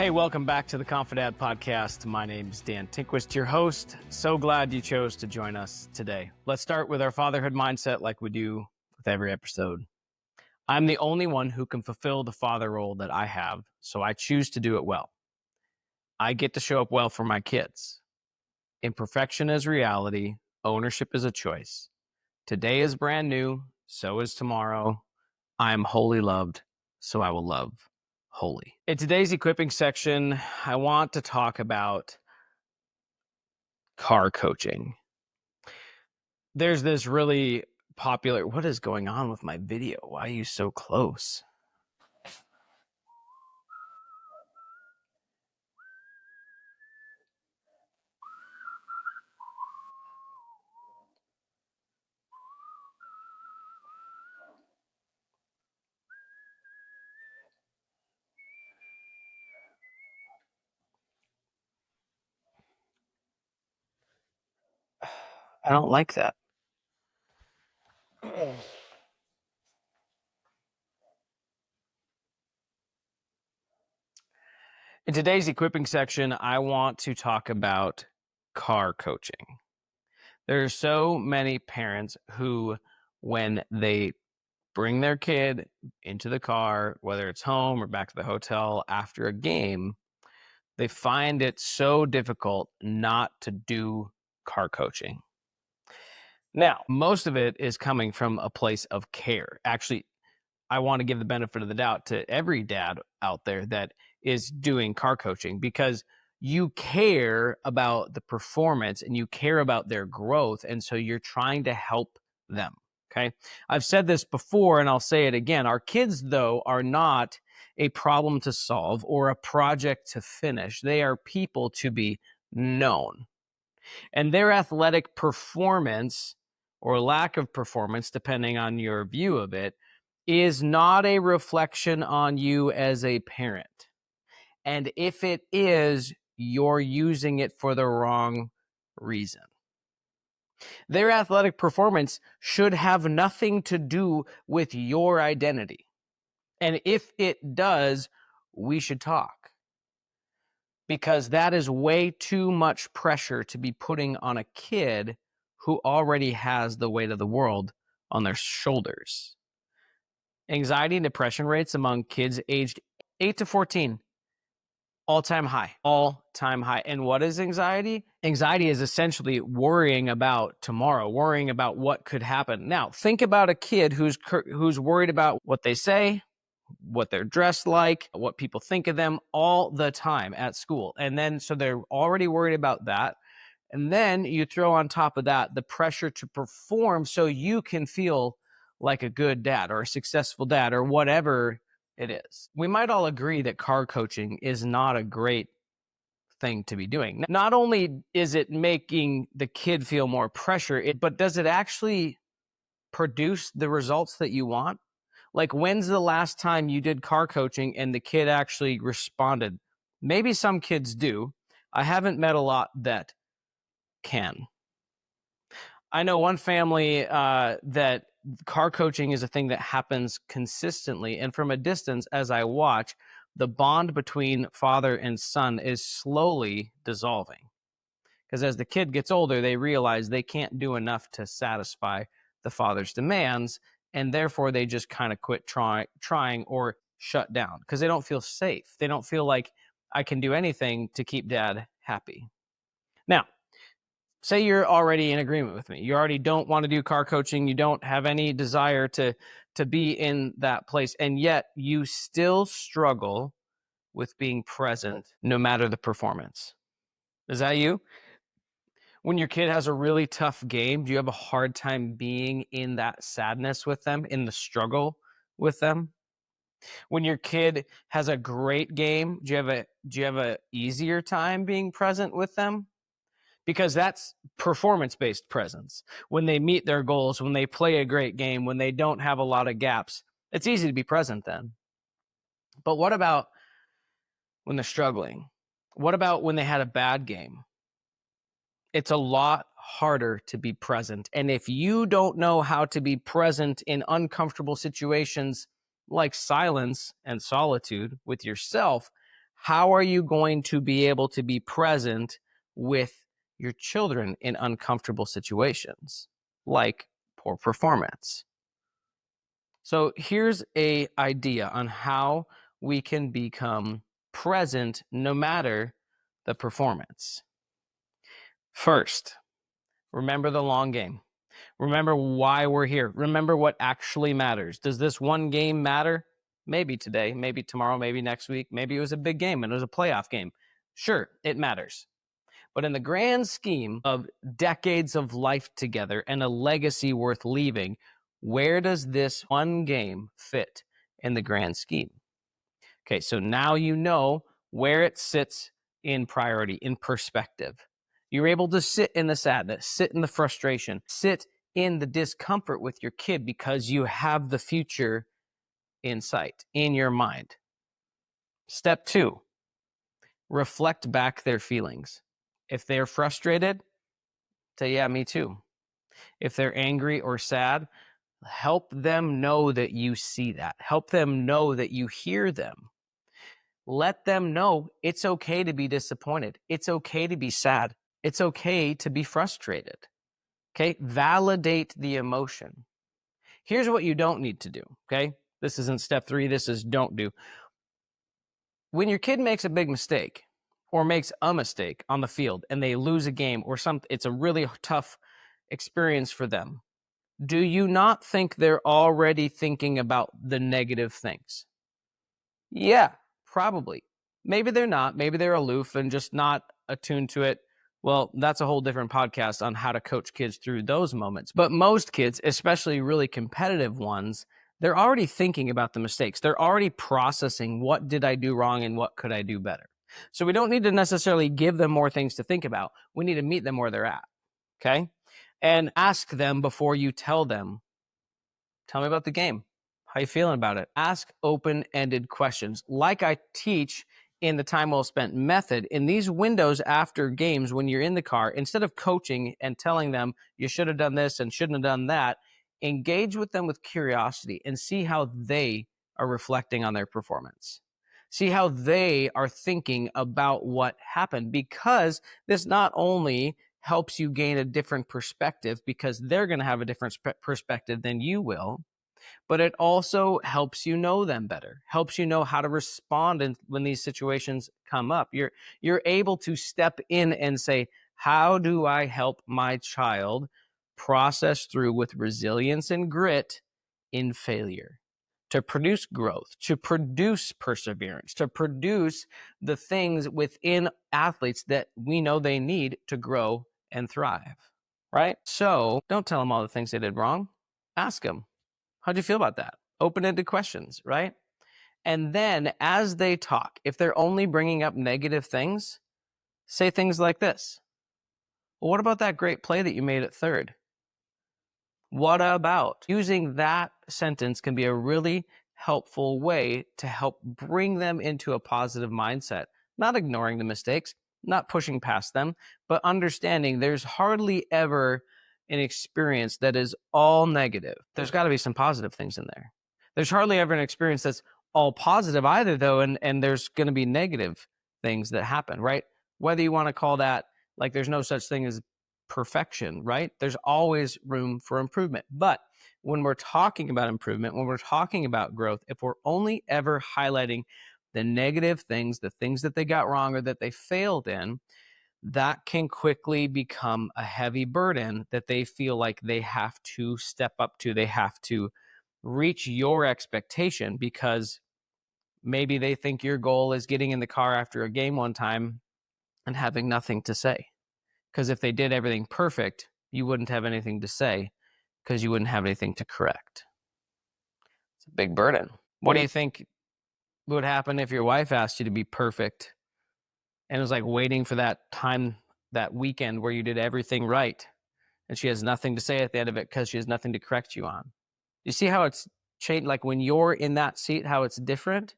Hey, welcome back to the Confidad podcast. My name's Dan Tinquist, your host. So glad you chose to join us today. Let's start with our fatherhood mindset like we do with every episode. I'm the only one who can fulfill the father role that I have, so I choose to do it well. I get to show up well for my kids. Imperfection is reality. Ownership is a choice. Today is brand new. So is tomorrow. I am wholly loved, so I will love wholly. In today's equipping section, I want to talk about car coaching. There's this really popular, what is going on with my video? Why are you so close? I don't like that. In today's equipping section, I want to talk about car coaching. There are so many parents who, when they bring their kid into the car, whether it's home or back to the hotel after a game, they find it so difficult not to do car coaching. Now, most of it is coming from a place of care. Actually, I want to give the benefit of the doubt to every dad out there that is doing car coaching, because you care about the performance and you care about their growth. And so you're trying to help them. Okay. I've said this before and I'll say it again. Our kids, though, are not a problem to solve or a project to finish. They are people to be known. And their athletic performance or lack of performance, depending on your view of it, is not a reflection on you as a parent. And if it is, you're using it for the wrong reason. Their athletic performance should have nothing to do with your identity. And if it does, we should talk. Because that is way too much pressure to be putting on a kid who already has the weight of the world on their shoulders. Anxiety and depression rates among kids aged 8 to 14, all-time high. And what is anxiety? Anxiety is essentially worrying about tomorrow, worrying about what could happen. Now, think about a kid who's worried about what they say, what they're dressed like, what people think of them all the time at school. And then, so they're already worried about that. And then you throw on top of that the pressure to perform so you can feel like a good dad or a successful dad or whatever it is. We might all agree that car coaching is not a great thing to be doing. Not only is it making the kid feel more pressure, but does it actually produce the results that you want? Like, when's the last time you did car coaching and the kid actually responded? Maybe some kids do. I haven't met a lot that can. I know one family that car coaching is a thing that happens consistently. And from a distance, as I watch, the bond between father and son is slowly dissolving. Because as the kid gets older, they realize they can't do enough to satisfy the father's demands. And therefore, they just kind of quit trying or shut down because they don't feel safe. They don't feel like I can do anything to keep dad happy. Now, say you're already in agreement with me. You already don't want to do car coaching. You don't have any desire to be in that place. And yet you still struggle with being present no matter the performance. Is that you? When your kid has a really tough game, do you have a hard time being in that sadness with them, in the struggle with them? When your kid has a great game, do you have a easier time being present with them? Because that's performance-based presence. When they meet their goals, when they play a great game, when they don't have a lot of gaps, it's easy to be present then. But what about when they're struggling? What about when they had a bad game? It's a lot harder to be present. And if you don't know how to be present in uncomfortable situations like silence and solitude with yourself, How are you going to be able to be present with your children in uncomfortable situations like poor performance? So here's an idea on how we can become present no matter the performance. First, remember the long game. Remember why we're here. Remember what actually matters. Does this one game matter? Maybe today, maybe tomorrow, maybe next week. Maybe it was a big game and it was a playoff game. Sure, it matters. But in the grand scheme of decades of life together and a legacy worth leaving, where does this one game fit in the grand scheme? Okay, so now you know where it sits in priority, in perspective. You're able to sit in the sadness, sit in the frustration, sit in the discomfort with your kid because you have the future in sight, in your mind. Step 2, reflect back their feelings. If they're frustrated, say, yeah, me too. If they're angry or sad, help them know that you see that. Help them know that you hear them. Let them know it's okay to be disappointed. It's okay to be sad. It's okay to be frustrated. Okay, validate the emotion. Here's what you don't need to do. Okay, this isn't step 3. This is don't do. When your kid makes a big mistake or makes a mistake on the field and they lose a game or something, it's a really tough experience for them. Do you not think they're already thinking about the negative things? Yeah, probably. Maybe they're not. Maybe they're aloof and just not attuned to it. Well, that's a whole different podcast on how to coach kids through those moments. But most kids, especially really competitive ones, they're already thinking about the mistakes. They're already processing what did I do wrong and what could I do better. So we don't need to necessarily give them more things to think about. We need to meet them where they're at. Okay? And ask them before you tell them, tell me about the game. How you feeling about it? Ask open-ended questions. Like I teach in the time well spent method, in these windows after games when you're in the car, instead of coaching and telling them you should have done this and shouldn't have done that, engage with them with curiosity and see how they are reflecting on their performance. See how they are thinking about what happened, because this not only helps you gain a different perspective because they're going to have a different perspective than you will, but it also helps you know them better, helps you know how to respond when these situations come up. You're able to step in and say, how do I help my child process through with resilience and grit in failure, to produce growth, to produce perseverance, to produce the things within athletes that we know they need to grow and thrive, right? So don't tell them all the things they did wrong. Ask them, how'd you feel about that? Open-ended questions, right? And then as they talk, if they're only bringing up negative things, say things like this. Well, what about that great play that you made at third? What about? Using that sentence can be a really helpful way to help bring them into a positive mindset, not ignoring the mistakes, not pushing past them, but understanding there's hardly ever an experience that is all negative. There's got to be some positive things in there. There's hardly ever an experience that's all positive either, though, and there's going to be negative things that happen, right? Whether you want to call that, like, there's no such thing as perfection, right? There's always room for improvement. But when we're talking about improvement, when we're talking about growth, if we're only ever highlighting the negative things, the things that they got wrong or that they failed in, that can quickly become a heavy burden that they feel like they have to step up to. They have to reach your expectation because maybe they think your goal is getting in the car after a game one time and having nothing to say. Because if they did everything perfect, you wouldn't have anything to say because you wouldn't have anything to correct. It's a big burden. What do you think would happen if your wife asked you to be perfect and it was like waiting for that time, that weekend where you did everything right and she has nothing to say at the end of it because she has nothing to correct you on? You see how it's changed? Like when you're in that seat, how it's different?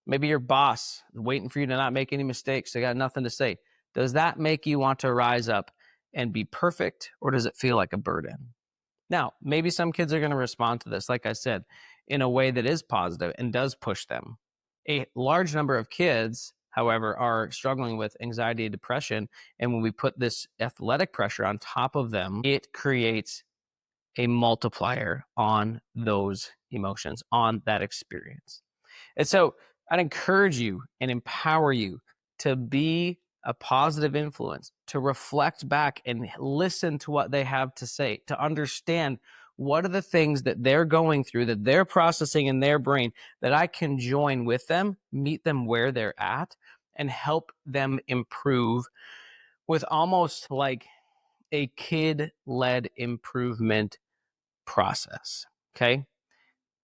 Maybe your boss is waiting for you to not make any mistakes. They got nothing to say. Does that make you want to rise up and be perfect, or does it feel like a burden? Now, maybe some kids are going to respond to this, like I said, in a way that is positive and does push them. A large number of kids however, are struggling with anxiety and depression. And when we put this athletic pressure on top of them, it creates a multiplier on those emotions, on that experience. And so I'd encourage you and empower you to be a positive influence, to reflect back and listen to what they have to say, to understand what are the things that they're going through, that they're processing in their brain, that I can join with them, meet them where they're at, and help them improve with almost like a kid-led improvement process. Okay.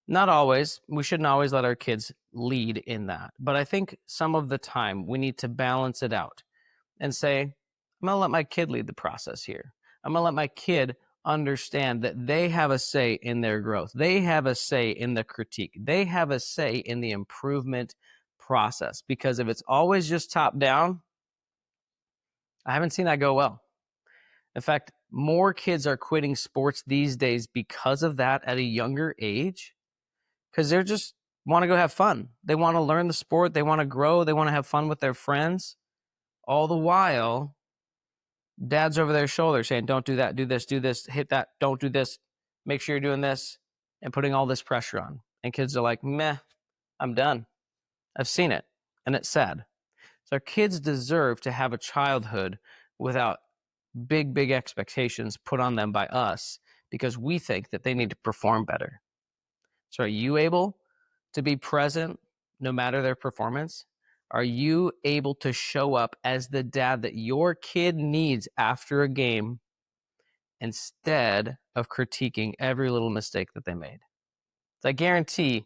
Not always. We shouldn't always let our kids lead in that. But I think some of the time we need to balance it out and say, I'm going to let my kid lead the process here. I'm going to let my kid understand that they have a say in their growth. They have a say in the critique. They have a say in the improvement process. Because if it's always just top down, I haven't seen that go well. In fact, more kids are quitting sports these days because of that at a younger age, because they're just want to go have fun. They want to learn the sport. They want to grow. They want to have fun with their friends. All the while, dad's over their shoulder saying, don't do that, do this, hit that, don't do this, make sure you're doing this, and putting all this pressure on. And kids are like, meh, I'm done. I've seen it, and it's sad. So our kids deserve to have a childhood without big expectations put on them by us because we think that they need to perform better. So are you able to be present no matter their performance? Are you able to show up as the dad that your kid needs after a game instead of critiquing every little mistake that they made? So I guarantee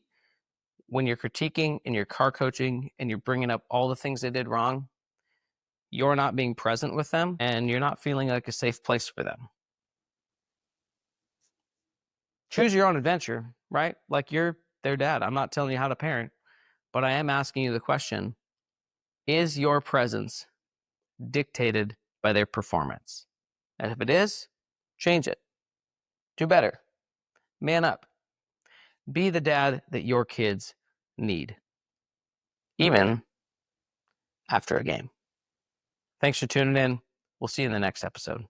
when you're critiquing and you're car coaching and you're bringing up all the things they did wrong, you're not being present with them and you're not feeling like a safe place for them. Choose your own adventure, right? Like you're their dad. I'm not telling you how to parent, but I am asking you the question, is your presence dictated by their performance? And if it is, change it. Do better. Man up. Be the dad that your kids need, even after a game. Thanks for tuning in. We'll see you in the next episode.